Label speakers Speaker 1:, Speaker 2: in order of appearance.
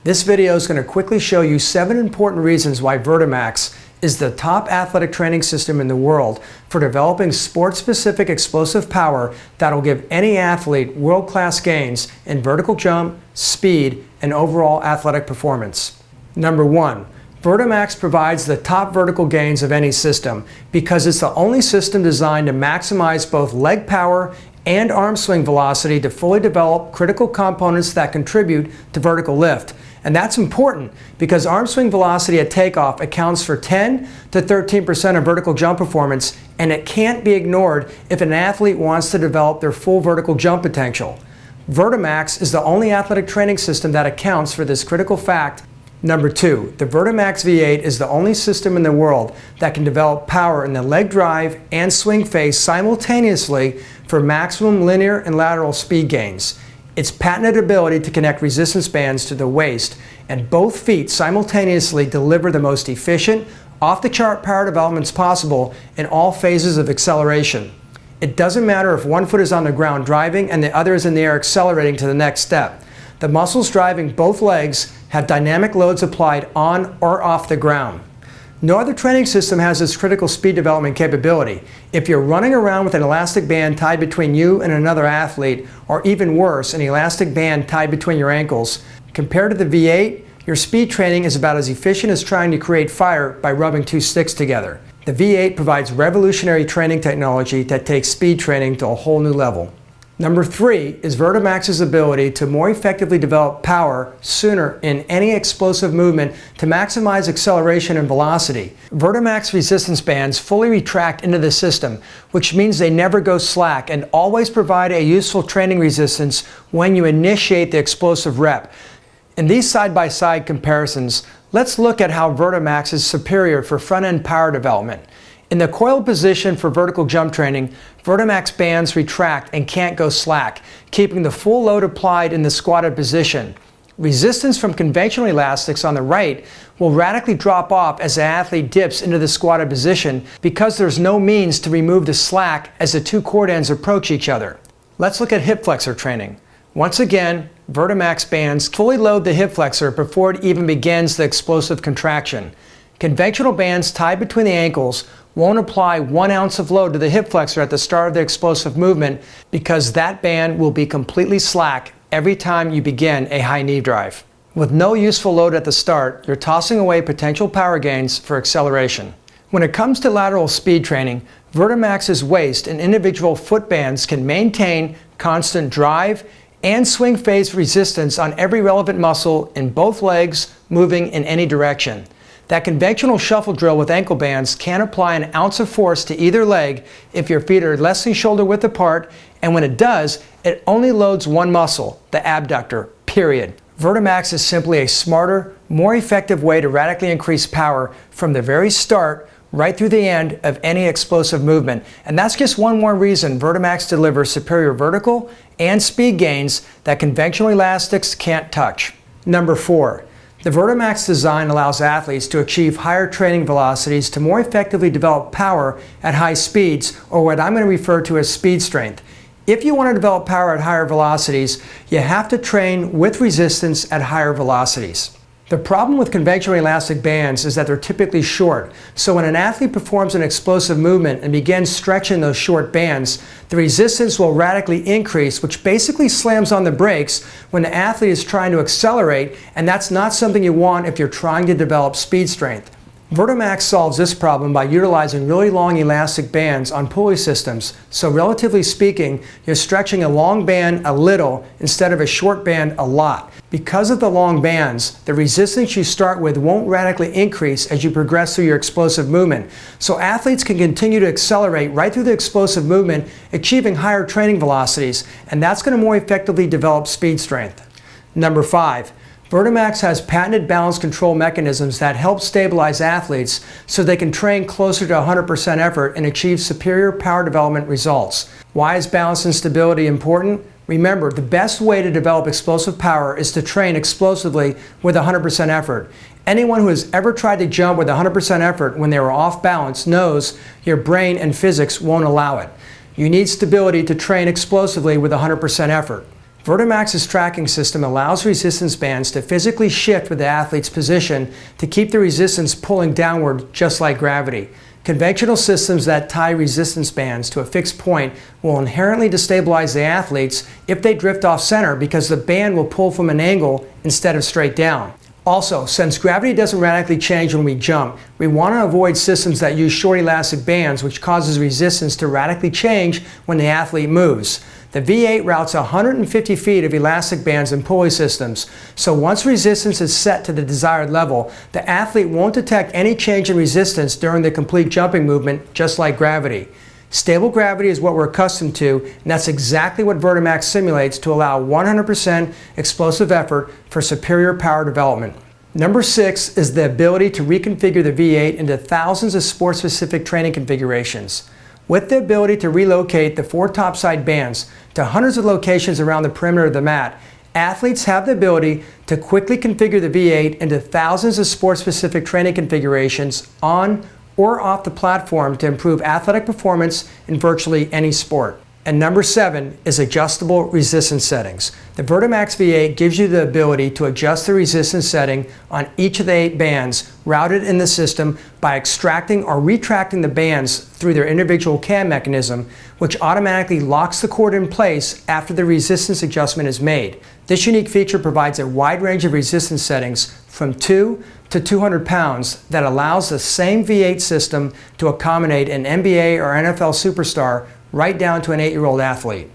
Speaker 1: This video is going to quickly show you 7 important reasons why Vertimax is the top athletic training system in the world for developing sport-specific explosive power that will give any athlete world-class gains in vertical jump, speed, and overall athletic performance. Number 1. Vertimax provides the top vertical gains of any system because it's the only system designed to maximize both leg power and arm swing velocity to fully develop critical components that contribute to vertical lift. And that's important because arm swing velocity at takeoff accounts for 10 to 13% of vertical jump performance, and it can't be ignored if an athlete wants to develop their full vertical jump potential. Vertimax is the only athletic training system that accounts for this critical fact. Number 2, the Vertimax V8 is the only system in the world that can develop power in the leg drive and swing phase simultaneously for maximum linear and lateral speed gains. Its patented ability to connect resistance bands to the waist and both feet simultaneously deliver the most efficient, off-the-chart power developments possible in all phases of acceleration. It doesn't matter if one foot is on the ground driving and the other is in the air accelerating to the next step. The muscles driving both legs have dynamic loads applied on or off the ground. No other training system has this critical speed development capability. If you're running around with an elastic band tied between you and another athlete, or even worse, an elastic band tied between your ankles, compared to the V8, your speed training is about as efficient as trying to create fire by rubbing 2 sticks together. The V8 provides revolutionary training technology that takes speed training to a whole new level. Number 3 is Vertimax's ability to more effectively develop power sooner in any explosive movement to maximize acceleration and velocity. Vertimax resistance bands fully retract into the system, which means they never go slack and always provide a useful training resistance when you initiate the explosive rep. In these side-by-side comparisons, let's look at how Vertimax is superior for front-end power development. In the coiled position for vertical jump training, Vertimax bands retract and can't go slack, keeping the full load applied in the squatted position. Resistance from conventional elastics on the right will radically drop off as the athlete dips into the squatted position because there's no means to remove the slack as the 2 cord ends approach each other. Let's look at hip flexor training. Once again, Vertimax bands fully load the hip flexor before it even begins the explosive contraction. Conventional bands tied between the ankles won't apply 1 ounce of load to the hip flexor at the start of the explosive movement because that band will be completely slack every time you begin a high knee drive. With no useful load at the start, you're tossing away potential power gains for acceleration. When it comes to lateral speed training, Vertimax's waist and individual foot bands can maintain constant drive and swing phase resistance on every relevant muscle in both legs moving in any direction. That conventional shuffle drill with ankle bands can't apply an ounce of force to either leg if your feet are less than shoulder width apart, and when it does, it only loads one muscle, the abductor, period. Vertimax is simply a smarter, more effective way to radically increase power from the very start right through the end of any explosive movement. And that's just one more reason Vertimax delivers superior vertical and speed gains that conventional elastics can't touch. Number 4. The Vertimax design allows athletes to achieve higher training velocities to more effectively develop power at high speeds, or what I'm going to refer to as speed strength. If you want to develop power at higher velocities, you have to train with resistance at higher velocities. The problem with conventional elastic bands is that they're typically short, so when an athlete performs an explosive movement and begins stretching those short bands, the resistance will radically increase, which basically slams on the brakes when the athlete is trying to accelerate, and that's not something you want if you're trying to develop speed strength. Vertimax solves this problem by utilizing really long elastic bands on pulley systems, so relatively speaking, you're stretching a long band a little instead of a short band a lot. Because of the long bands, the resistance you start with won't radically increase as you progress through your explosive movement, so athletes can continue to accelerate right through the explosive movement, achieving higher training velocities, and that's going to more effectively develop speed strength. Number 5. Vertimax has patented balance control mechanisms that help stabilize athletes so they can train closer to 100% effort and achieve superior power development results. Why is balance and stability important? Remember, the best way to develop explosive power is to train explosively with 100% effort. Anyone who has ever tried to jump with 100% effort when they were off balance knows your brain and physics won't allow it. You need stability to train explosively with 100% effort. Vertimax's tracking system allows resistance bands to physically shift with the athlete's position to keep the resistance pulling downward just like gravity. Conventional systems that tie resistance bands to a fixed point will inherently destabilize the athletes if they drift off center because the band will pull from an angle instead of straight down. Also, since gravity doesn't radically change when we jump, we want to avoid systems that use short elastic bands, which causes resistance to radically change when the athlete moves. The V8 routes 150 feet of elastic bands and pulley systems, so once resistance is set to the desired level, the athlete won't detect any change in resistance during the complete jumping movement, just like gravity. Stable gravity is what we're accustomed to, and that's exactly what Vertimax simulates to allow 100% explosive effort for superior power development. Number 6 is the ability to reconfigure the V8 into thousands of sport-specific training configurations. With the ability to relocate the 4 topside bands to hundreds of locations around the perimeter of the mat, athletes have the ability to quickly configure the V8 into thousands of sport-specific training configurations on or off the platform to improve athletic performance in virtually any sport. And number 7 is adjustable resistance settings. The Vertimax V8 gives you the ability to adjust the resistance setting on each of the 8 bands routed in the system by extracting or retracting the bands through their individual cam mechanism, which automatically locks the cord in place after the resistance adjustment is made. This unique feature provides a wide range of resistance settings from 2 to 200 pounds that allows the same V8 system to accommodate an NBA or NFL superstar right down to an 8-year-old athlete.